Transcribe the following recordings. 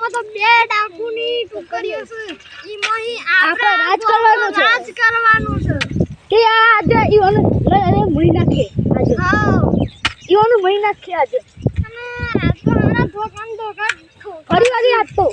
તો બે ડાકુની ટુકડીઓ છે ઈમોહી આપણે રાજ કરવાનું છે કે આજે ઈઓને લઈને મળી નાખે આજે હા ઈઓને મળી નાખે આજે અને આજ તો હમણાં ધોકાન ફરી વાળી આજ તો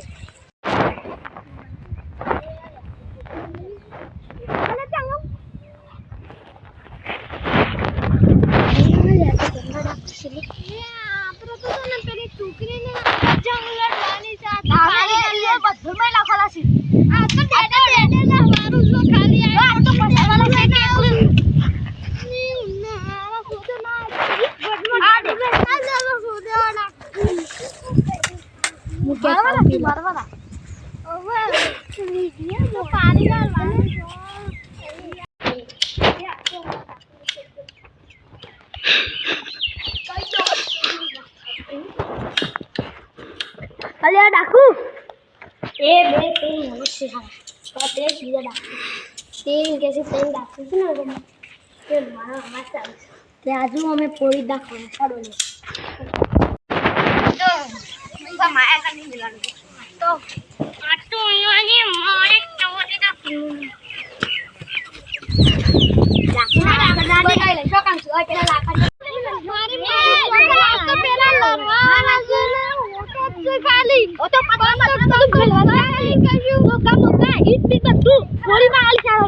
અલ્યા ડાકુ એ બે તેલ નમસ્તે હા તો તે બીજા ડાકુ તેલ કે છે તેલ ડાકુ છે ને તે મારા માથા તે આજુ અમે પોરી દાખવા સાડો ને તો મુકા માયા કા નહીં મિલાનું તો આ તો યોની મારે ચોરી દાખું લાકડા બનાવી લે શું કામ છે ઓય પેલા લાકડા તો પેલા લડવા ખાલી ઓ તો પતંગ બધું ખેલવા ખાલી કર્યું તો કામ ઈટ પી બધું થોડી માં આલી ચાલો